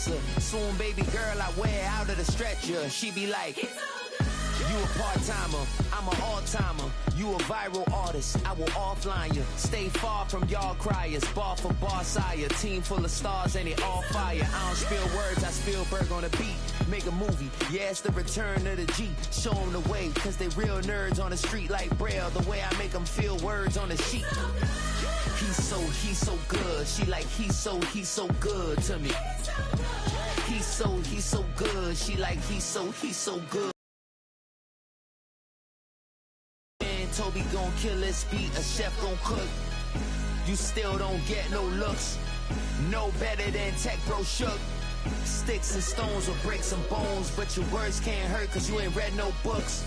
boxer. Soon, baby girl, I wear out of the stretcher. She be like, you a part-timer, I'm an all-timer. You a viral artist, I will offline you. Stay far from y'all criers, bar for bar sire. Team full of stars and it all fire. I don't spill words, I Spielberg on the beat. Make a movie, yeah, it's the return of the G. Show them the way, cause they real nerds on the street like Braille. The way I make them feel words on the sheet. He's so good. She like, he's so good to me. He's so good. She like, he's so good. Toby gon' kill this beat, a chef gon' cook. You still don't get no looks. No better than Tech Bro Shook. Sticks and stones will break some bones, but your words can't hurt cause you ain't read no books.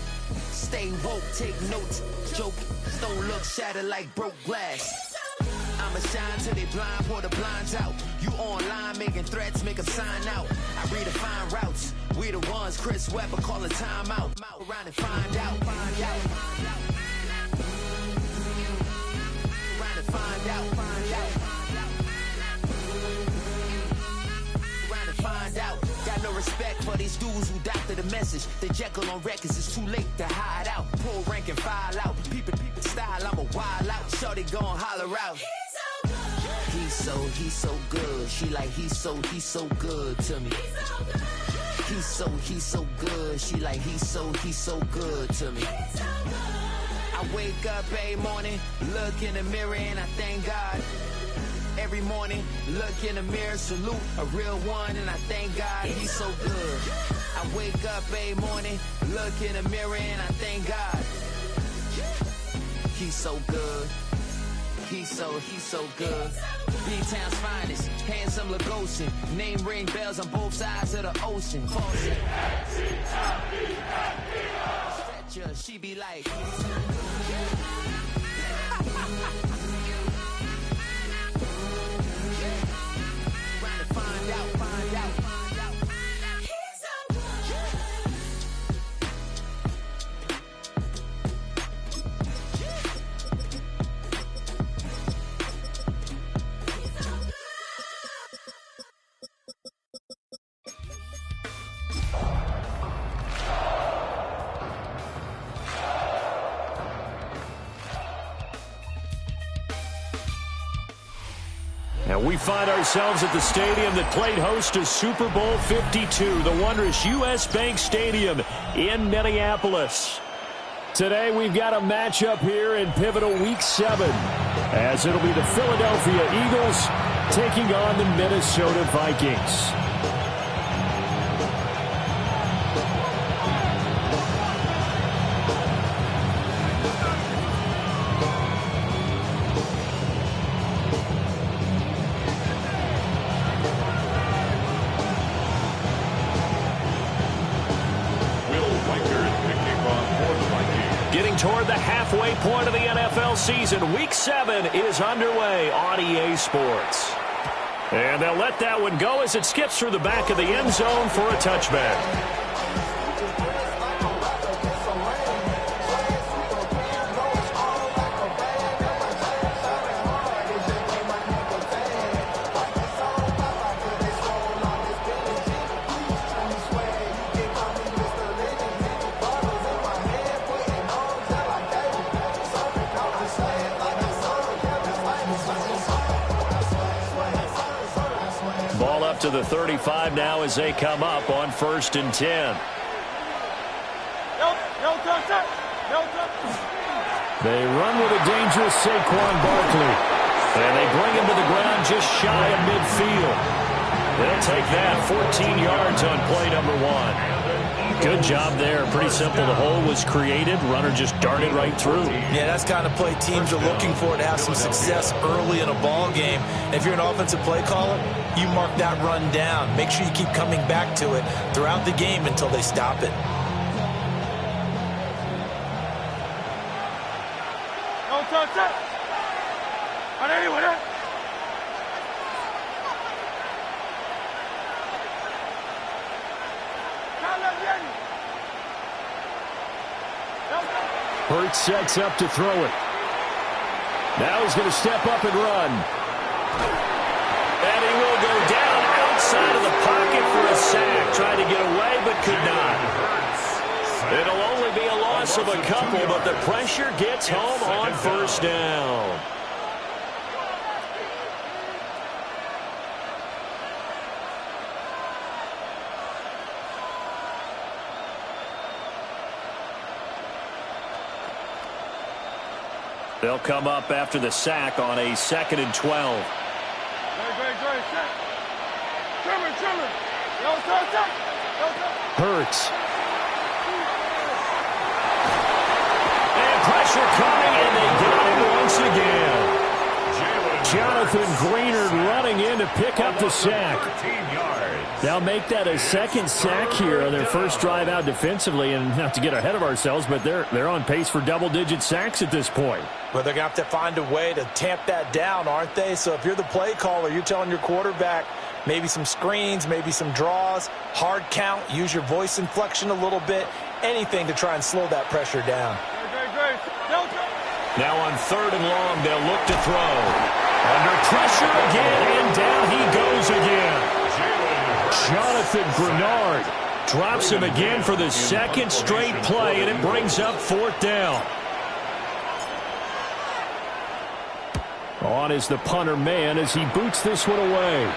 Stay woke, take notes, joke. Don't look shattered like broke glass. I'ma shine till they blind, pour the blinds out. You online making threats, make a sign out. I redefine routes. We the ones Chris Webber call a timeout. Around and find out. Find out. Got no respect for these dudes who doctor the message. The Jekyll on records, it's too late to hide out. Pull rank and file out. People style, I'm a wild out. Shorty gon' holler out. He's so good. She like, he's so good to me. He's so good. She like, he's so good to me. I wake up every morning, look in the mirror and I thank God. Every morning, look in the mirror, salute a real one, and I thank God he's so good. I wake up every morning, look in the mirror, and I thank God he's so good. He's so good. B-Town's finest, handsome Lagosian. Name ring bells on both sides of the ocean. Stretcher, she be like. Find out. He's so good. And we find ourselves at the stadium that played host to Super Bowl 52, the wondrous U.S. Bank Stadium in Minneapolis. Today we've got a matchup here in pivotal Week 7, as it'll be the Philadelphia Eagles taking on the Minnesota Vikings. Toward the halfway point of the NFL season. Week 7 is underway on EA Sports. And they'll let that one go as it skips through the back of the end zone for a touchback. To the 35 now as they come up on 1st and 10. They run with a dangerous Saquon Barkley. And they bring him to the ground just shy of midfield. They'll take that 14 yards on play number 1. Good job there. Pretty simple. The hole was created. Runner just darted right through. Yeah, that's the kind of play teams are looking for to have some success early in a ball game. And if you're an offensive play caller, you mark that run down. Make sure you keep coming back to it throughout the game until they stop it. Don't touch it. Hurts sets up to throw it. Now he's going to step up and run. And he will go down outside of the pocket a couple, but the pressure gets home on first down. They'll come up after the sack on a 2nd and 12. Hurts. And pressure coming, and they got him once again. Jonathan Greenard running in to pick up the sack. They'll make that a 2nd sack here on their first drive out defensively, and not to get ahead of ourselves, but they're on pace for double-digit sacks at this point. Well, they're going to have to find a way to tamp that down, aren't they? So if you're the play caller, you're telling your quarterback maybe some screens, maybe some draws, hard count, use your voice inflection a little bit, anything to try and slow that pressure down. Now on 3rd and long, they'll look to throw. Under pressure again, and down he goes again. Jonathan Greenard drops him again for the 2nd straight play, and it brings up 4th down. On is the punter man as he boots this one away.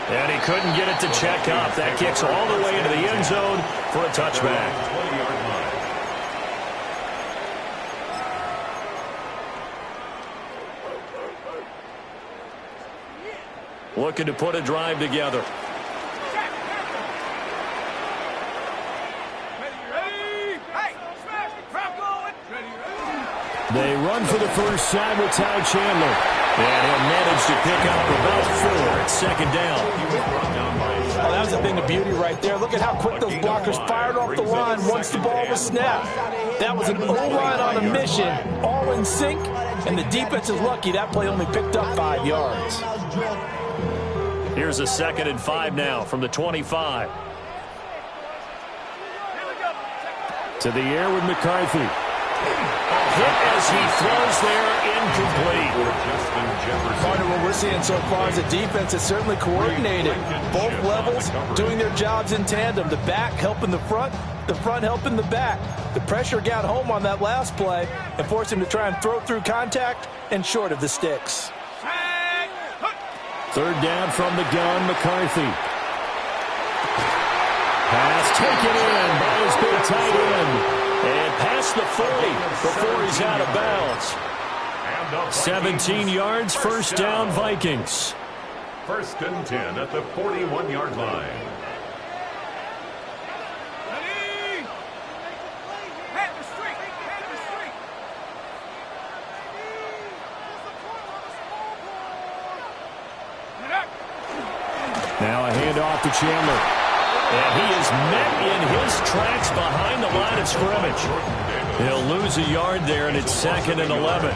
And he couldn't get it to check up. That kicks all the way into the end zone for a touchback. Looking to put a drive together. They run for the first time with Ty Chandler. And he'll manage to pick up about 4 at 2nd down. Oh, that was a thing of beauty right there. Look at how quick those blockers fired off the line once the ball was snapped. That was an O-line on a mission, all in sync, and the defense is lucky that play only picked up 5 yards. Here's a 2nd and 5 now from the 25. To the air with McCarthy. Hit as he throws there, incomplete. Part of what we're seeing so far is a defense that's certainly coordinated. Both levels doing their jobs in tandem. The back helping the front helping the back. The pressure got home on that last play and forced him to try and throw through contact and short of the sticks. 3rd down from the gun, McCarthy. Pass taken in by his big tight end. And past the 40 before he's out of bounds. 17 yards, 1st down, Vikings. 1st and 10 at the 41-yard line. Now a handoff to Chandler. And he is met in his tracks behind the line of scrimmage. He'll lose a yard there, and it's 2nd and 11.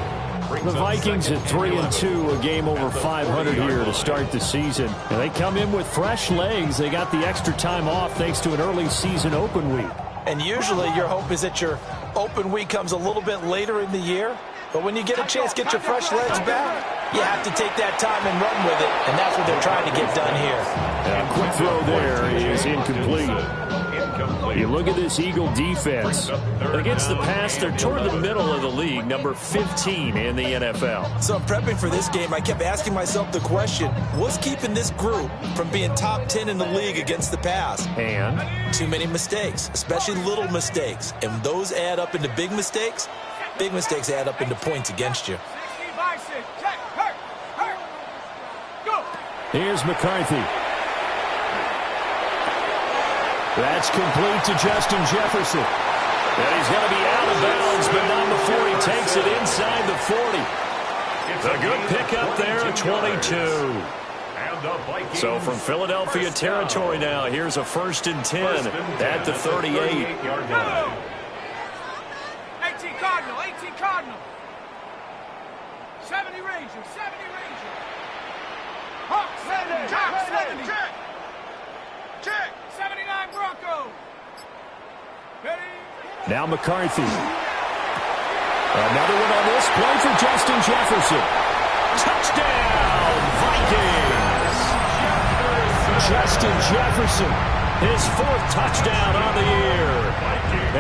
The Vikings at 3-2, a game over 500 here to start the season. And they come in with fresh legs. They got the extra time off thanks to an early season open week. And usually your hope is that your open week comes a little bit later in the year. But when you get a chance to get your fresh legs back, you have to take that time and run with it. And that's what they're trying to get done here. And a quick throw there is incomplete. You look at this Eagle defense. Against the pass, they're toward the middle of the league, number 15 in the NFL. So prepping for this game, I kept asking myself the question, what's keeping this group from being top 10 in the league against the pass? And? Too many mistakes, especially little mistakes. And those add up into big mistakes. Big mistakes add up into points against you. Here's McCarthy. That's complete to Justin Jefferson. And he's going to be out of bounds, but not before he takes it inside the 40. A good pickup there at 22. So from Philadelphia territory now, here's a 1st and 10 at the 38. 18 Cardinal, 18 Cardinal. 70 Ranger, 70 Ranger. Hawk, 70, Hawk, 70. Check. 79 Bronco. Ready? Now McCarthy. Another one on this play for Justin Jefferson. Touchdown, Vikings. Justin Jefferson His 4th touchdown on the year.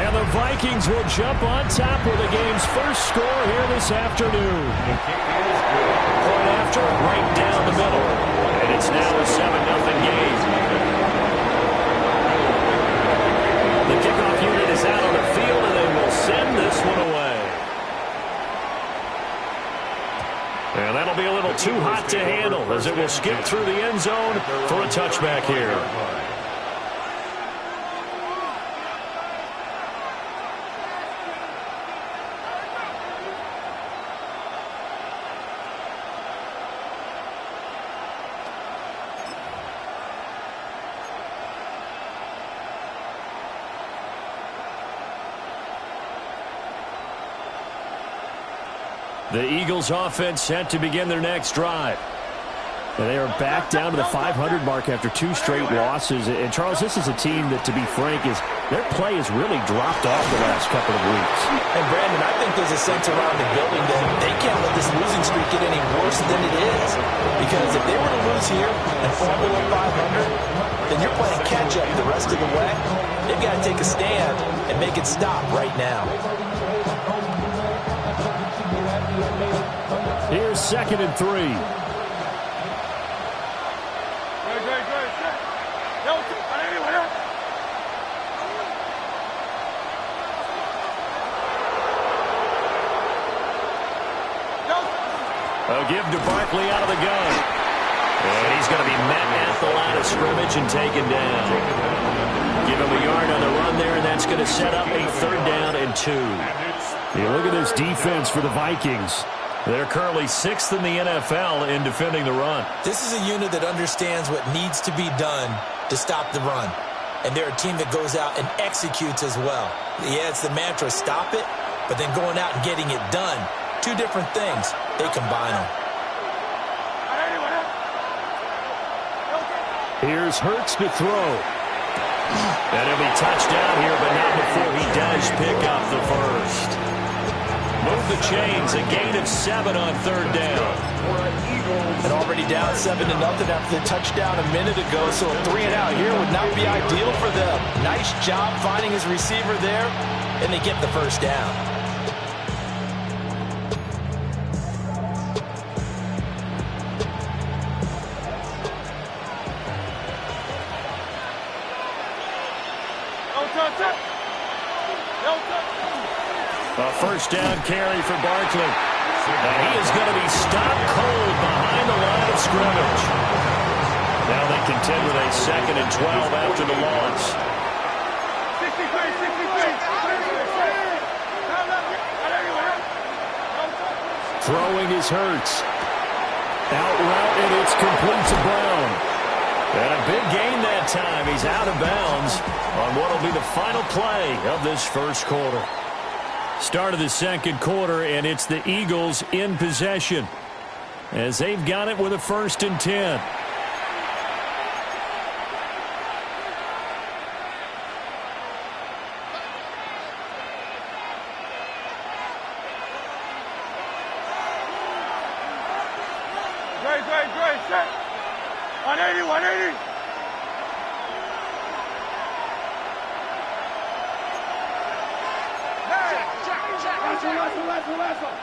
And the Vikings will jump on top with the game's first score here this afternoon. Point after, right down the middle. And it's now a 7-0 game. The kickoff unit is out on the field, and they will send this one away. And that'll be a little too hot to handle as it will skip through the end zone for a touchback here. The Eagles offense set to begin their next drive. And they are back down to the 500 mark after 2 straight losses. And, Charles, this is a team that, to be frank, their play has really dropped off the last couple of weeks. And, Brandon, I think there's a sense around the building that they can't let this losing streak get any worse than it is. Because if they were to lose here and fall below 500, then you're playing catch-up the rest of the way. They've got to take a stand and make it stop right now. Here's 2nd and 3. A give to Barkley out of the gun. And he's going to be met at the line of scrimmage and taken down. Give him a yard on the run there, and that's going to set up a 3rd down and 2. Yeah, look at this defense for the Vikings. They're currently 6th in the NFL in defending the run. This is a unit that understands what needs to be done to stop the run. And they're a team that goes out and executes as well. Yeah, it's the mantra, stop it, but then going out and getting it done. 2 different things. They combine them. Here's Hurts to throw. And he'll be touched down here, but not before he does pick up the first. Move the chains, a gain of 7 on 3rd down. And already down 7-0 after the touchdown a minute ago, so a 3 and out here would not be ideal for them. Nice job finding his receiver there, and they get the first down. A 1st down carry for Barkley. And he is going to be stopped cold behind the line of scrimmage. Now they contend with a 2nd and 12 after the loss. Throwing is Hurts. Out route, and it's complete to Brown. And a big gain that time. He's out of bounds on what will be the final play of this first quarter. Start of the 2nd quarter, and it's the Eagles in possession as they've got it with a 1st and 10. Great, set. 180, 180. Last one.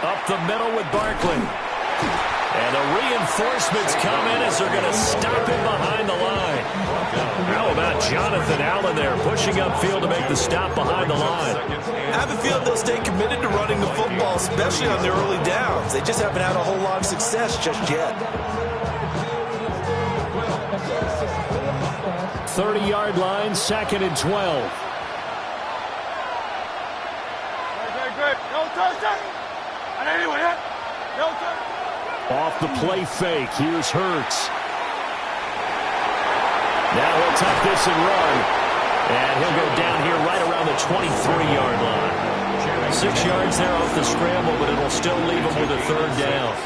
Up the middle with Barkley. And the reinforcements come in as they're going to stop him behind the line. How about Jonathan Allen there pushing upfield to make the stop behind the line? I have a feeling they'll stay committed to running the football, especially on their early downs. They just haven't had a whole lot of success just yet. 30-yard line, 2nd and 12. Great. No touchdown. No touchdown. Off the play fake, here's Hurts. Now he'll tuck this and run. And he'll go down here right around the 23-yard line. 6 yards there off the scramble, but it'll still leave him with a 3rd down.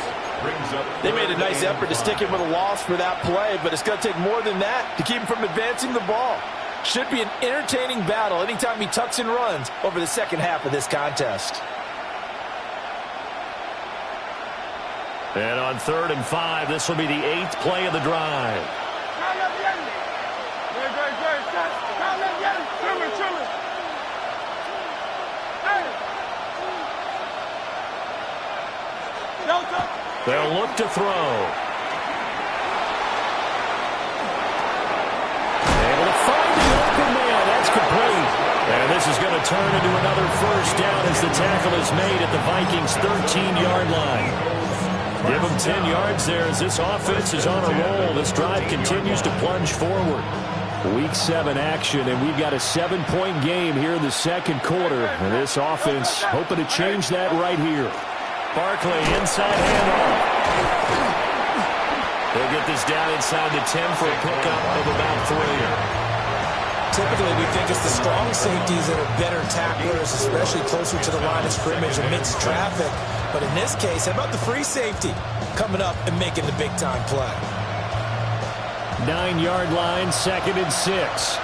They made a nice effort to stick him with a loss for that play, but it's going to take more than that to keep him from advancing the ball. Should be an entertaining battle anytime he tucks and runs over the second half of this contest. And on 3rd and 5, this will be the 8th play of the drive. They'll look to throw. Able to find the open man. That's complete. And this is going to turn into another first down as the tackle is made at the Vikings' 13-yard line. Give them 10 yards there as this offense is on a roll. This drive continues to plunge forward. Week 7 action, and we've got a 7-point game here in the second quarter. And this offense hoping to change that right here. Barkley inside handoff. They'll get this down inside the 10 for a pickup of about 3. Typically, we think it's the strong safeties that are better tacklers, especially closer to the line of scrimmage amidst traffic. But in this case, how about the free safety coming up and making the big-time play? 9-yard line, 2nd and 6.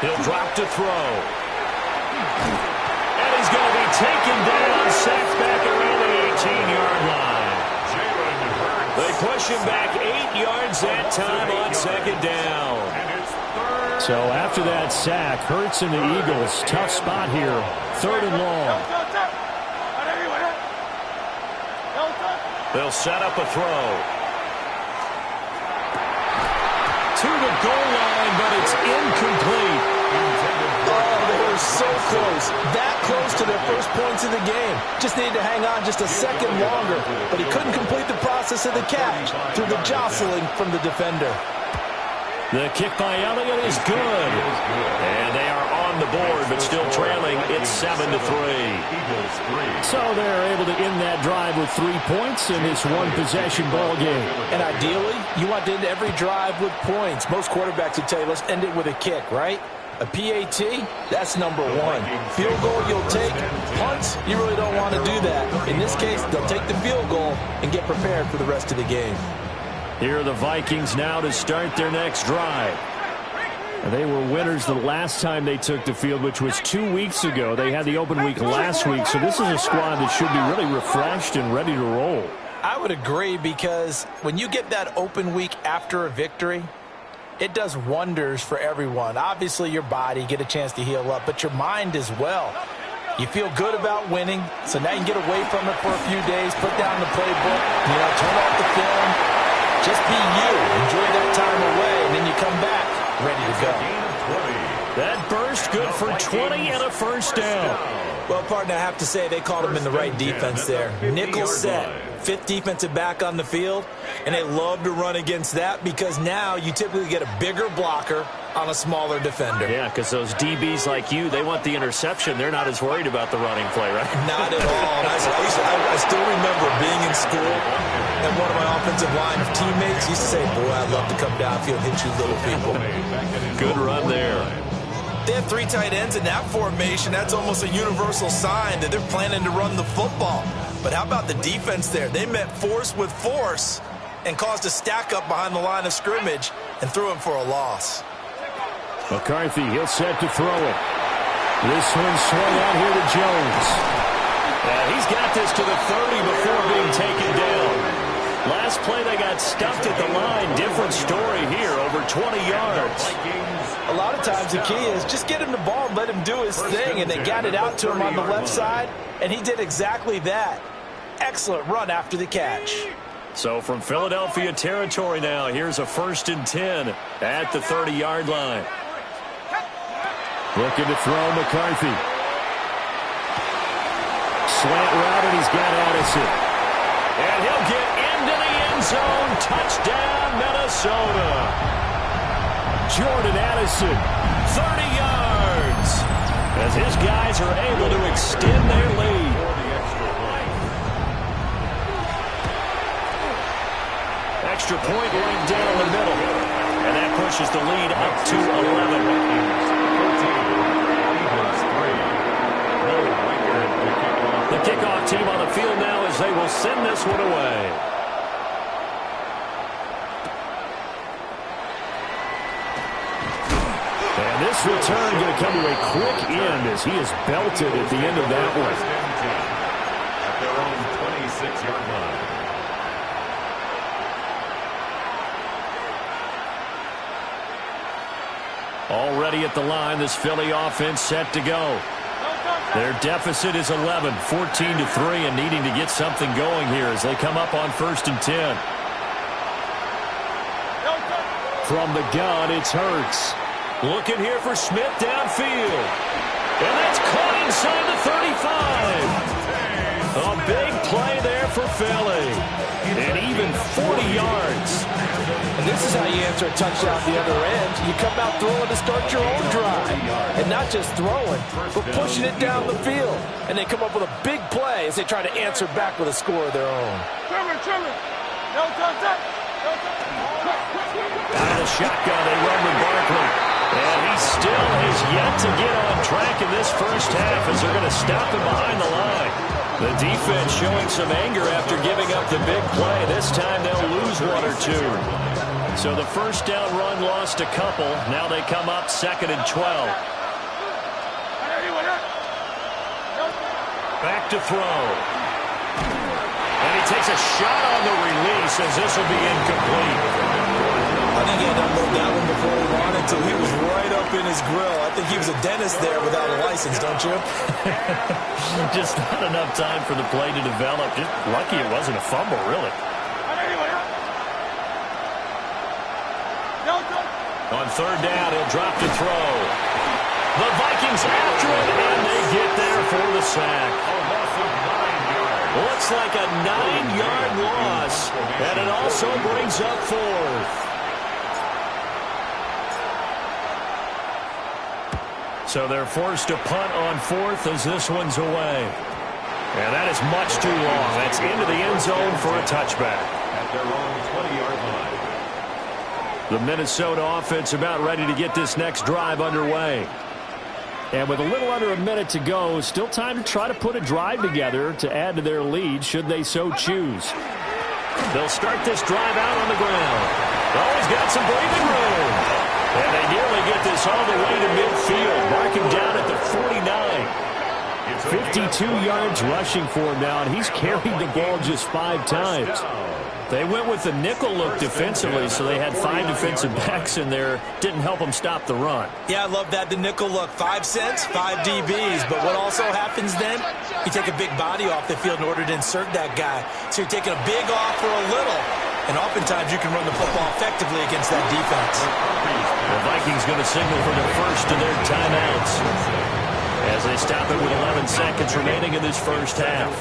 He'll drop to throw. And he's going to be taken down, sacked back around the 18-yard line. They push him back 8 yards that time on 2nd down. So after that sack, Hurts and the Eagles, tough spot here. 3rd and long. They'll set up a throw. To the goal line, but it's incomplete. Oh, they were so close. That close to their first points of the game. Just needed to hang on just a second longer, but he couldn't complete the process of the catch through the jostling from the defender. The kick by Elliott is good. And they are on the board, but still trailing. It's 7-3. So they're able to end that drive with 3 points in this one-possession ball game. And ideally, you want to end every drive with points. Most quarterbacks would tell you, let's end it with a kick, right? A PAT, that's number 1. Field goal you'll take. Punts, you really don't want to do that. In this case, they'll take the field goal and get prepared for the rest of the game. Here are the Vikings now to start their next drive. They were winners the last time they took the field, which was 2 weeks ago. They had the open week last week, so this is a squad that should be really refreshed and ready to roll. I would agree, because when you get that open week after a victory, it does wonders for everyone. Obviously, your body, get a chance to heal up, but your mind as well. You feel good about winning, so now you can get away from it for a few days, put down the playbook, turn off the film. Just be you. Enjoy that time away, and then you come back ready to go. That burst good for 20 and a first down. Well, partner, I have to say they called him in the right defense there. Nickel set, 5th defensive back on the field, and they love to run against that because now you typically get a bigger blocker on a smaller defender. Yeah, because those DBs like you, they want the interception. They're not as worried about the running play, right? Not at all. And I still remember being in school, and one of my offensive line teammates used to say, boy, I'd love to come downfield and hit you little people. Good run there. They have 3 tight ends in that formation. That's almost a universal sign that they're planning to run the football. But how about the defense there? They met force with force and caused a stack up behind the line of scrimmage and threw him for a loss. McCarthy, he'll set to throw it. This one swung out here to Jones. He's got this to the 30 before being taken down. Last play they got stuffed at the line. Different story here, over 20 yards. A lot of times the key is just get him the ball and let him do his thing, and they got it out to him on the left side, and he did exactly that. Excellent run after the catch. So from Philadelphia territory now, here's a 1st and 10 at the 30-yard line. Looking to throw McCarthy. Slant route, and he's got Addison. And he'll get into the end zone. Touchdown, Minnesota. Jordan Addison, 30 yards. As his guys are able to extend their lead. Extra point right down the middle. And that pushes the lead up to 11. The kickoff team on the field now as they will send this one away. And this return going to come to a quick end as he is belted at the end of that one. At their own 26-yard line. Already at the line, this Philly offense set to go. Their deficit is 11, 14-3, and needing to get something going here as they come up on 1st and 10. From the gun, it's Hurts. Looking here for Smith downfield. And that's caught inside the 35. A big play there for Philly. And even 40 yards. And this is how you answer a touchdown at the other end. You come out throwing to start your own drive. And not just throwing, but pushing it down the field. And they come up with a big play as they try to answer back with a score of their own. Out of the shotgun, they run with Barkley. And he still has yet to get on track in this first half as they're going to stop him behind the line. The defense showing some anger after giving up the big play. This time they'll lose one or two. So the first down run lost a couple. Now they come up 2nd and 12. Back to throw. And he takes a shot on the release as this will be incomplete. I think he had to unload that one before he wanted to. He was right up in his grill. I think he was a dentist there without a license, don't you? Just not enough time for the play to develop. Just lucky it wasn't a fumble, really. On 3rd down, he'll drop to throw. The Vikings after it, and they get there for the sack. Looks like a 9-yard loss, and it also brings up 4th. So they're forced to punt on 4th as this one's away. And that is much too long. That's into the end zone for a touchback. At their own 20-yard line. The Minnesota offense about ready to get this next drive underway. And with a little under a minute to go, still time to try to put a drive together to add to their lead should they so choose. They'll start this drive out on the ground. Always got some breathing room. And they nearly get this all the way to midfield, marking down at the 49. 52 yards rushing for him now, and he's carried the ball just 5 times. They went with the nickel look defensively, so they had 5 defensive backs in there. Didn't help them stop the run. Yeah, I love that, the nickel look. 5 cents, 5 DBs. But what also happens then, you take a big body off the field in order to insert that guy. So you're taking a big off for a little. And oftentimes you can run the football effectively against that defense. The Vikings going to signal for their first of their timeouts as they stop it with 11 seconds remaining in this first half.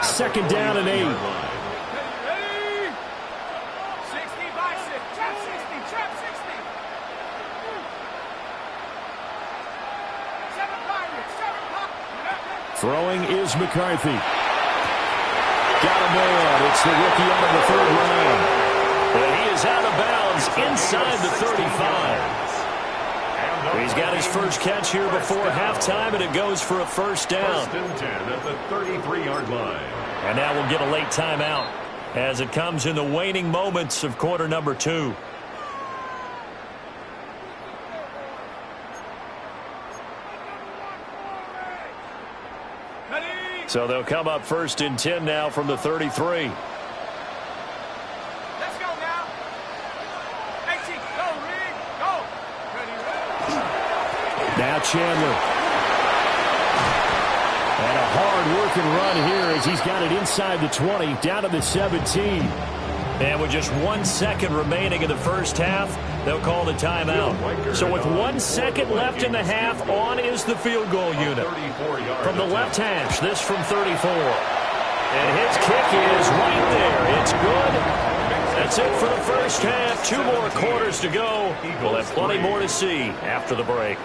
2nd down and 8. Throwing is McCarthy. Got a man. It's the rookie out of the 3rd round. And he is out of bounds inside the 35. He's got his first catch here before halftime, and it goes for a first down. 1st and 10 at the 33-yard line. And now we'll get a late timeout as it comes in the waning moments of quarter number 2. So they'll come up 1st and 10 now from the 33. Let's go now. 18, go, Reed, go. Now Chandler. And a hard-working run here as he's got it inside the 20, down to the 17. And with just 1 second remaining in the first half, they'll call the timeout. So with 1 second left in the half, on is the field goal unit. From the left hash, this from 34. And his kick is right there. It's good. That's it for the first half. 2 more quarters to go. We'll have plenty more to see after the break.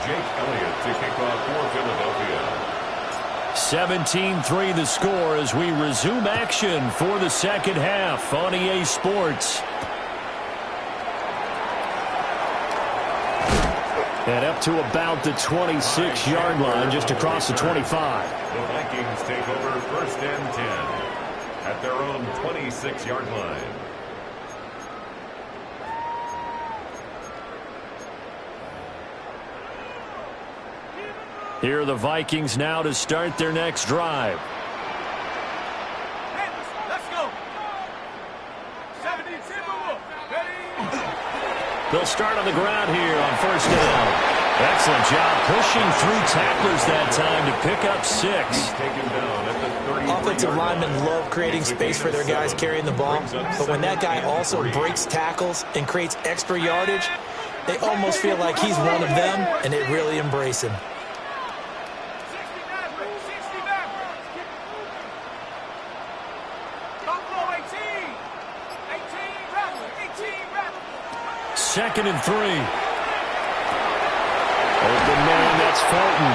Jake Elliott to kick off for Philadelphia. 17-3 the score as we resume action for the second half on EA Sports. And up to about the 26-yard line, just across the 25. The Vikings take over 1st and 10 at their own 26-yard line. Here are the Vikings now to start their next drive. Let's go. 70, ready. They'll start on the ground here on first down. Excellent job pushing through tacklers that time to pick up 6. Offensive linemen love creating space for their guys carrying the ball, but when that guy also breaks tackles and creates extra yardage, they almost feel like he's one of them, and they really embrace him. Second and 3. Open man, that's Fulton.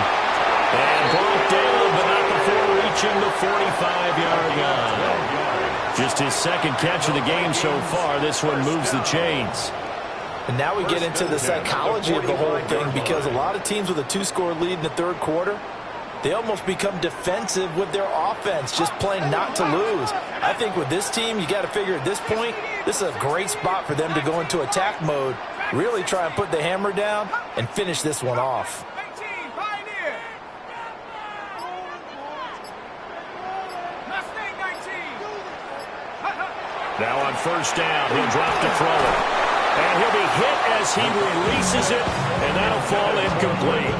And brought down, but not before reaching the 45-yard line. Just his second catch of the game so far. This one moves the chains. And now we get into the psychology of the whole thing, because a lot of teams with a 2-score lead in the third quarter, they almost become defensive with their offense, just playing not to lose. I think with this team, you got to figure at this point, this is a great spot for them to go into attack mode, really try and put the hammer down and finish this one off. Now on first down, he'll drop to throw it. And he'll be hit as he releases it, and that'll fall incomplete.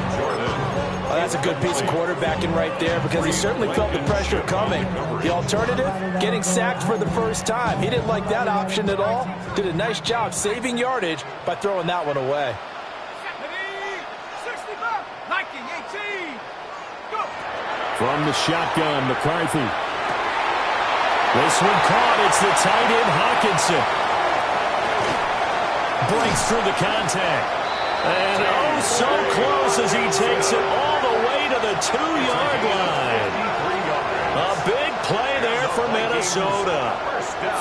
Well, that's a good piece of quarterbacking right there, because he certainly felt the pressure coming. The alternative, getting sacked for the first time. He didn't like that option at all. Did a nice job saving yardage by throwing that one away. From the shotgun, McCarthy. This one caught. It's the tight end, Hawkinson. Breaks through the contact. And oh, so close as he takes it all the way to the 2-yard line. A big play there for Minnesota.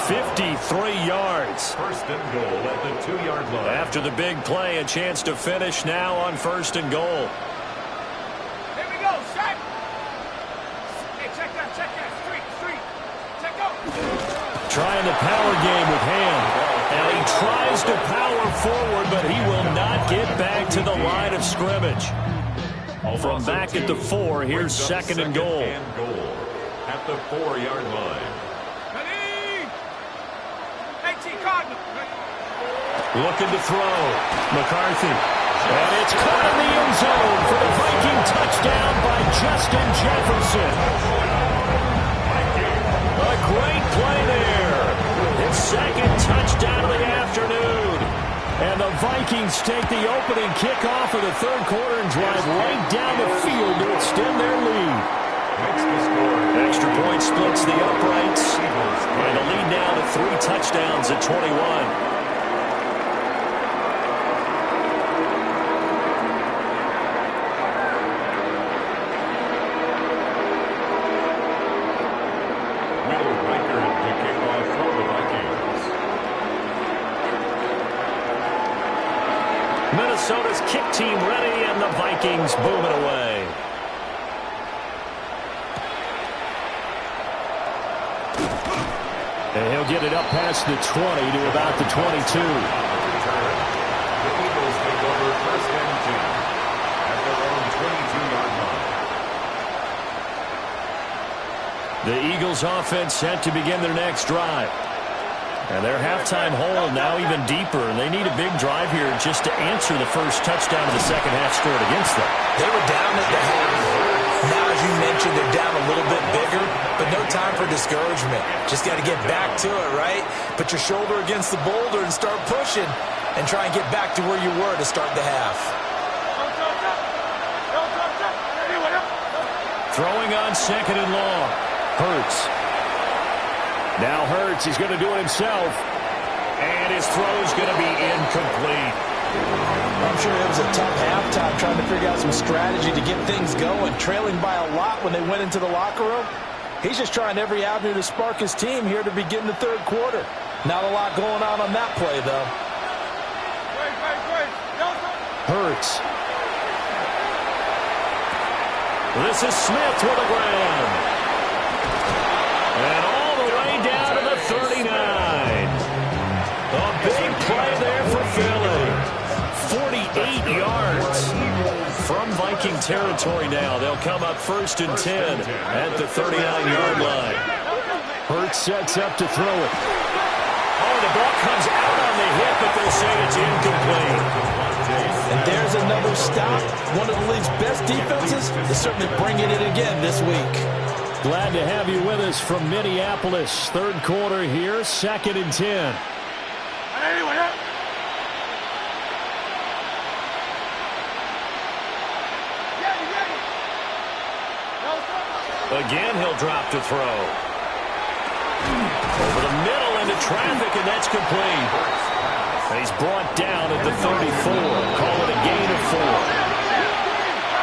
53 yards. First and goal at the 2-yard line. After the big play, a chance to finish now on first and goal. Here we go, shot. Hey, check that. Street. Check out. Trying the power game with Ham. And he tries to power forward, but he will not get back to the line of scrimmage. From back at the 4, here's second and goal. At the 4-yard line. Ready? Cardinal. Looking to throw. McCarthy. And it's caught in the end zone for the Viking touchdown by Justin Jefferson. A great play there. His second touchdown of the afternoon. And the Vikings take the opening kickoff of the third quarter and drive right down the field to extend their lead. Extra point splits the uprights. And the lead now to 3 touchdowns at 21. Minnesota's kick team ready, and the Vikings boom it away. And he'll get it up past the 20 to about the 22. The Eagles take over first and 10 at their own 22-yard line. The Eagles offense set to begin their next drive. And their halftime hole now even deeper, and they need a big drive here just to answer the first touchdown of the second half scored against them. They were down at the half. Now, as you mentioned, they're down a little bit bigger, but no time for discouragement. Just got to get back to it, right? Put your shoulder against the boulder and start pushing, and try and get back to where you were to start the half. Throwing on second and long. Hurts. Now Hurts, he's going to do it himself. And his throw's going to be incomplete. I'm sure it was a tough halftime trying to figure out some strategy to get things going. Trailing by a lot when they went into the locker room. He's just trying every avenue to spark his team here to begin the third quarter. Not a lot going on that play, though. Hurts. This is Smith with a grab. And all the way down to the 39. A big play there for Philly. 48 yards from Vikings. Viking territory now. They'll come up 1st and 10 at the 39-yard line. Hurts sets up to throw it. Oh, the ball comes out on the hip, but they'll say it's incomplete. And there's another stop. One of the league's best defenses is certainly bringing it again this week. Glad to have you with us from Minneapolis. 3rd quarter here, 2nd and 10. Again, he'll drop to throw. Over the middle into traffic, and that's complete. He's brought down at the 34. Call it a gain of 4.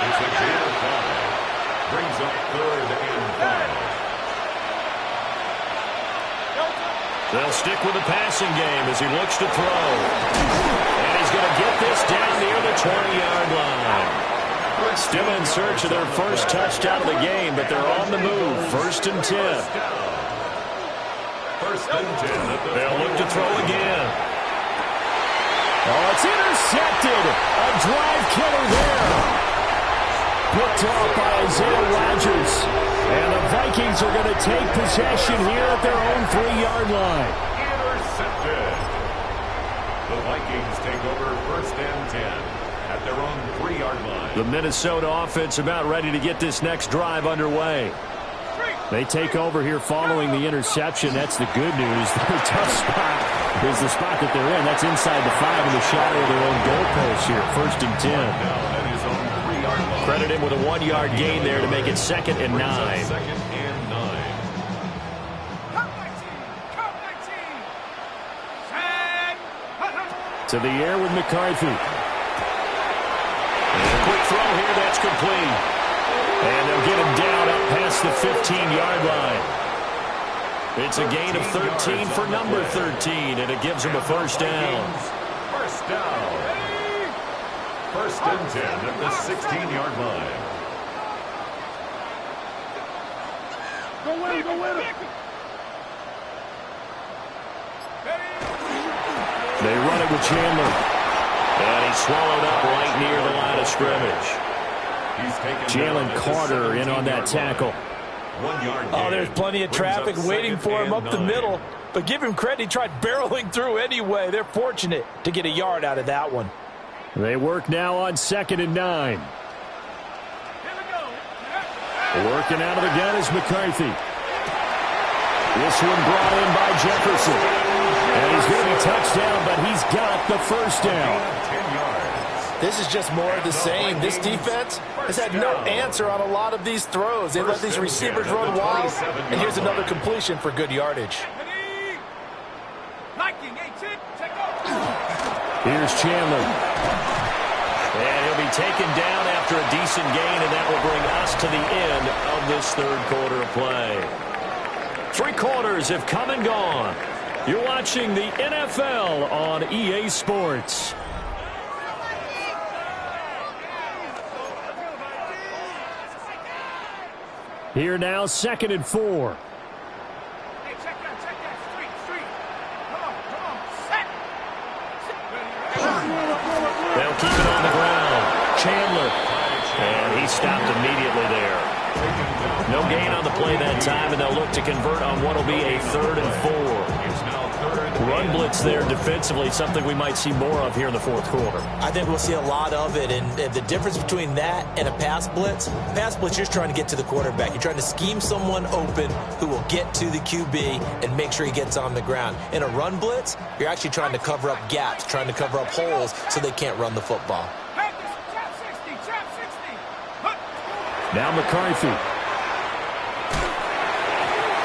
It's a gain of 5. Brings up 3rd and 5. They'll stick with the passing game as he looks to throw. And he's going to get this down near the 20-yard line. Still in search of their first touchdown of the game, but they're on the move. 1st and 10. 1st and 10. They'll look to throw again. Oh, it's intercepted. A drive killer there. Picked off by Isaiah Rodgers. And the Vikings are going to take possession here at their own 3-yard line. Intercepted. The Vikings take over 1st and 10 at their own 3-yard line. The Minnesota offense about ready to get this next drive underway. They take over here following the interception. That's the good news. Their tough spot is the spot that they're in. That's inside the 5 in the shadow of their own goalpost here. 1st and 10. Credit him with a 1-yard gain there to make it 2nd and 9. 2nd and 9. To the air with McCarthy. And a quick throw here. That's complete. And they'll get him down up past the 15-yard line. It's a gain of 13 for number 13, and it gives him a 1st down. 1st down. 1st and 10 at the 16-yard line. Go with it. They run it with Chandler. And he's swallowed up right near the line of scrimmage. Jalen Carter in on that tackle. 1 yard. Oh, there's plenty of traffic waiting for him up the middle. But give him credit, he tried barreling through anyway. They're fortunate to get a yard out of that one. They work now on 2nd and 9. Working out of the gun is McCarthy. This one brought in by Jefferson. And he's going to be touchdown, but he's got the 1st down. 10 yards. This is just more of the same. This defense has had no answer on a lot of these throws. They let these receivers run wild, and here's another completion for good yardage. Here's Chandler. And he'll be taken down after a decent gain, and that will bring us to the end of this 3rd quarter of play. 3 quarters have come and gone. You're watching the NFL on EA Sports. Here now, 2nd and 4. Hey, check that. Street. Come on, set. They'll keep it on the ground. Chandler. And he stopped immediately there. No gain on the play that time, and they'll look to convert on what will be a 3rd and 4. Run blitz there defensively, something we might see more of here in the 4th quarter. I think we'll see a lot of it, and the difference between that and a pass blitz, you're just trying to get to the quarterback. You're trying to scheme someone open who will get to the QB and make sure he gets on the ground. In a run blitz, you're actually trying to cover up gaps, trying to cover up holes so they can't run the football. Now McCarthy.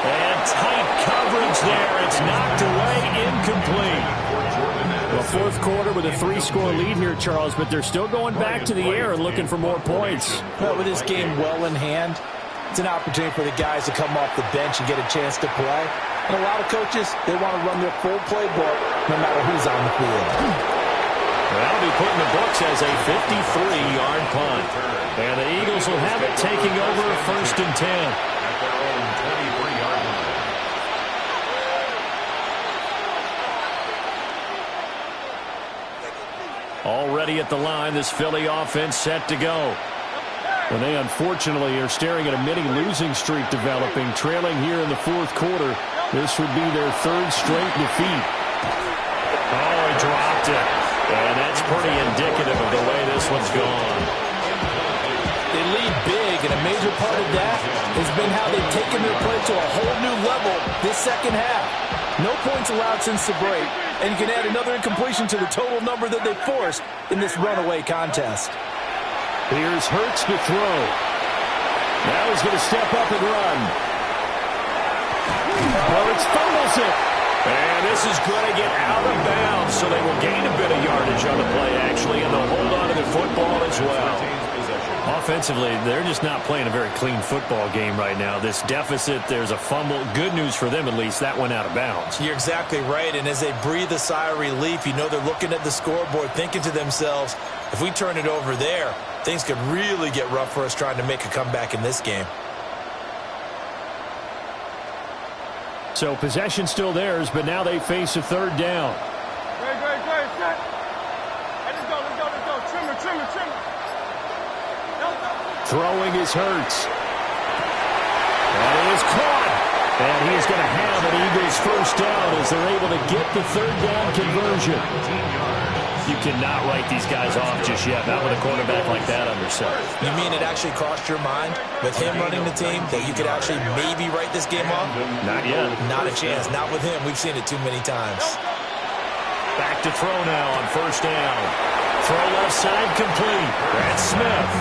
And tight coverage there. It's knocked away, incomplete. Well, 4th quarter with a 3-score lead here, Charles, but they're still going back to the air and looking for more points. Well, with this game well in hand, it's an opportunity for the guys to come off the bench and get a chance to play. And a lot of coaches, they want to run their full playbook no matter who's on the field. That'll be put in the books as a 53-yard punt. And the Eagles will have it taking over 1st and 10. At their own 23-yard line. Already at the line, this Philly offense set to go. Well, they unfortunately are staring at a mini losing streak developing, trailing here in the fourth quarter. This would be their third straight defeat. Oh, he dropped it. And that's pretty indicative of the way this one's gone. They lead big, and a major part of that has been how they've taken their play to a whole new level this second half. No points allowed since the break, and you can add another incompletion to the total number that they forced in this runaway contest. Here's Hurts to throw. Now he's going to step up and run. Hurts fumbles it. And this is going to get out of bounds, so they will gain a bit of yardage on the play, actually, and they'll hold on to the football as well. Offensively, they're just not playing a very clean football game right now. This deficit, there's a fumble. Good news for them, at least. That went out of bounds. You're exactly right, and as they breathe a sigh of relief, you know they're looking at the scoreboard, thinking to themselves, if we turn it over there, things could really get rough for us trying to make a comeback in this game. So possession still theirs, but now they face a third down. Great, set. Hey, let's go. Trim it. Throwing is Hurts. That is caught. And he is going to have an Eagles first down as they're able to get the third down conversion. You cannot write these guys off just yet, not with a quarterback like that under center. You mean it actually crossed your mind with him running the team that you could actually maybe write this game off? Not yet. Not a chance. Not with him. We've seen it too many times. Back to throw now on first down. Throw left side complete. Brad Smith.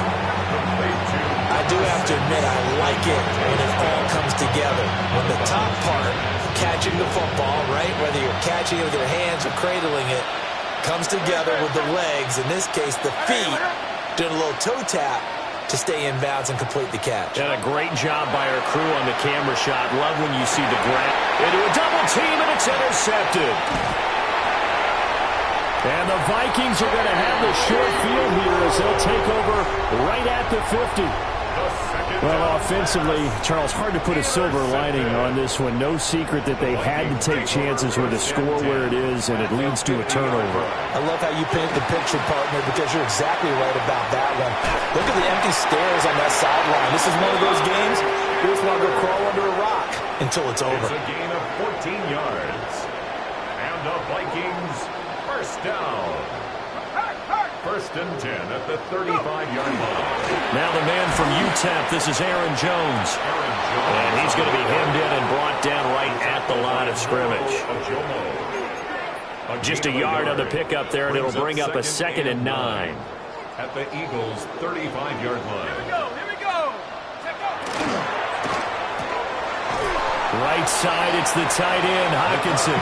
I do have to admit I like it when it all comes together. When the top part, catching the football, right, whether you're catching it with your hands or cradling it, comes together with the legs, in this case the feet, doing a little toe tap to stay in bounds and complete the catch. And a great job by our crew on the camera shot. Love when you see the grab into a double team and it's intercepted. And the Vikings are going to have the short field here as they'll take over right at the 50. Well, offensively, Charles, hard to put a silver lining on this one. No secret that they had to take chances with the score where it is, and it leads to a turnover. I love how you paint the picture, partner, because you're exactly right about that one. Look at the empty stares on that sideline. This is one of those games you just want to go crawl under a rock until it's over. It's a gain of 14 yards. And the Vikings first down. First and 10 at the 35-yard line. Now the man from UTEP, this is Aaron Jones. And he's going to be hemmed in and brought down right at the line of scrimmage. Just a yard on the pickup there, and it'll bring up a 2nd and 9. At the Eagles' 35-yard line. Here we go. Right side, it's the tight end, Hockenson.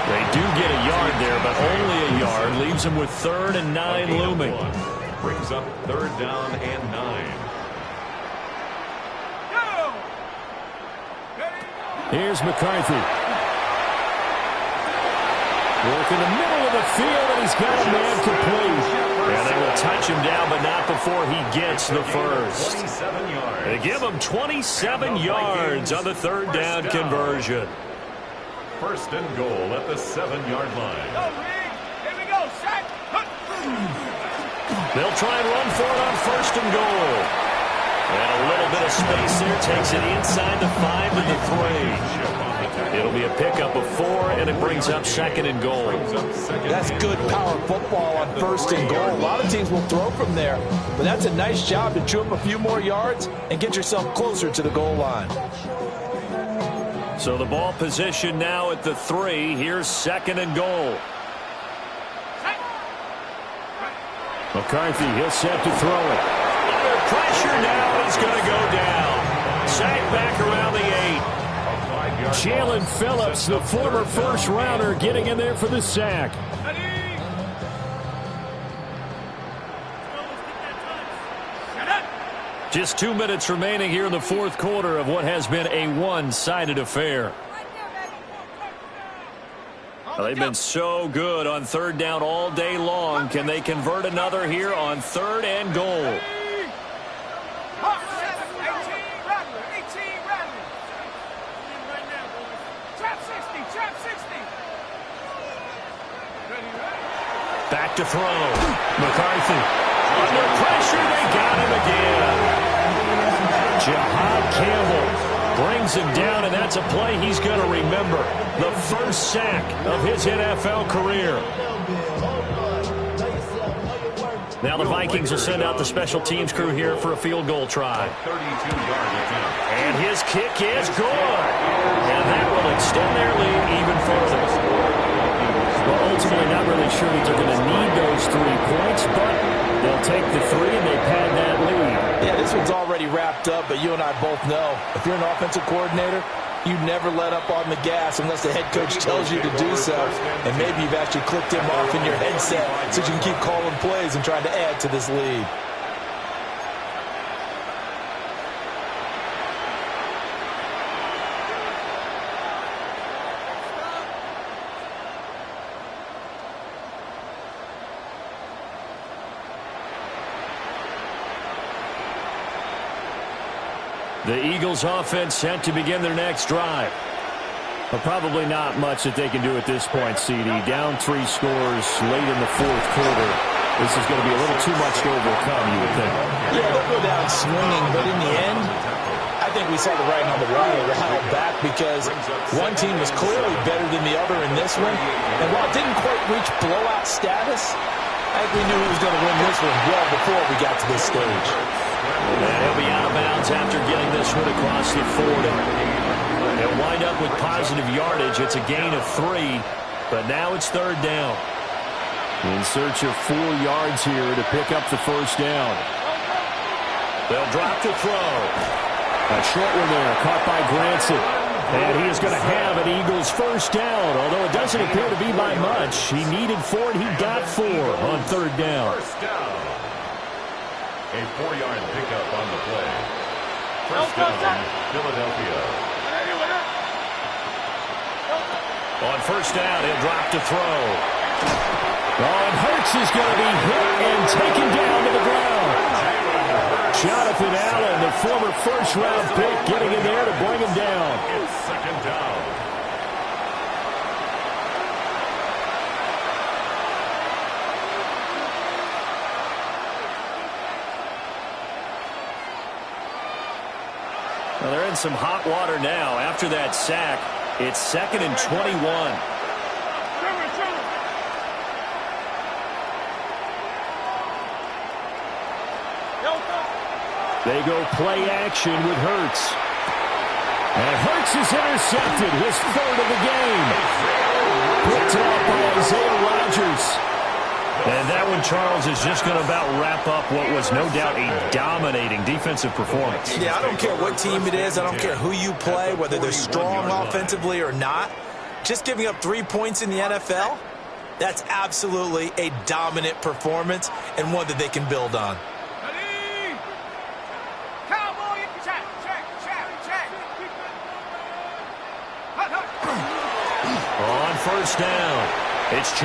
They do get a yard there, but only a yard. Leaves them with 3rd and 9 looming. Brings up 3rd down and 9. Here's McCarthy. Working the middle of the field, and he's got a man complete. And they will touch him down, but not before he gets the first. They give him 27 yards on the 3rd down conversion. First and goal at the 7-yard line. Here we go, set. They'll try and run for it on 1st and goal. And a little bit of space there takes it inside the 5 to the 3. It'll be a pickup of 4, and it brings up 2nd and goal. That's good power football on 1st and goal. A lot of teams will throw from there, but that's a nice job to chew up a few more yards and get yourself closer to the goal line. So the ball position now at the 3. Here's 2nd and goal. McCarthy, he'll set to throw it. Under pressure now, he's going to go down. Sack back around the 8. Jalen Phillips, the former first-rounder, getting in there for the sack. Just 2 minutes remaining here in the fourth quarter of what has been a one-sided affair. Well, they've been so good on 3rd down all day long. Can they convert another here on 3rd and goal? Back to throw. McCarthy. Under pressure, they got him again. Jahad Campbell brings him down, and that's a play he's going to remember. The first sack of his NFL career. Now the Vikings will send out the special teams crew here for a field goal try. 32-yard attempt. And his kick is good. And that will extend their lead even further. Well, ultimately, not really sure that they're going to need those 3 points, but they'll take the 3 and they pad that lead. Yeah, this one's already wrapped up, but you and I both know if you're an offensive coordinator, you never let up on the gas unless the head coach tells you to do so. And maybe you've actually clicked him off in your headset so you can keep calling plays and trying to add to this lead. The Eagles offense set to begin their next drive. But probably not much that they can do at this point, CD. Down 3 scores late in the 4th quarter. This is going to be a little too much to overcome, you would think. Yeah, they'll go down swinging, but in the end, I think we saw the writing on the wall. They held back because one team was clearly better than the other in this one. And while it didn't quite reach blowout status, I think we knew who was going to win this one well before we got to this stage. And he'll be out of bounds after getting this one across the 40. They'll wind up with positive yardage. It's a gain of 3, but now it's 3rd down. In search of 4 yards here to pick up the first down. They'll drop to throw. A short one there, caught by Granson. And he is going to have an Eagles first down, although it doesn't appear to be by much. He needed 4, and he got 4 on 3rd down. First down. A 4-yard pickup on the play. First down, Philadelphia. On first down, he'll drop to throw. And Hurts is going to be hit and taken down to the ground. Jonathan Allen, the former first-round pick, getting in there to bring him down. It's 2nd down. Well, they're in some hot water now. After that sack, it's 2nd and 21. They go play action with Hurts. And Hurts is intercepted, his 3rd of the game. Picked off by Isaiah Rodgers. And that one, Charles, is just going to about wrap up what was no doubt a dominating defensive performance. Yeah, I don't care what team it is. I don't care who you play, whether they're strong offensively or not. Just giving up 3 points in the NFL, that's absolutely a dominant performance and one that they can build on. On first down, it's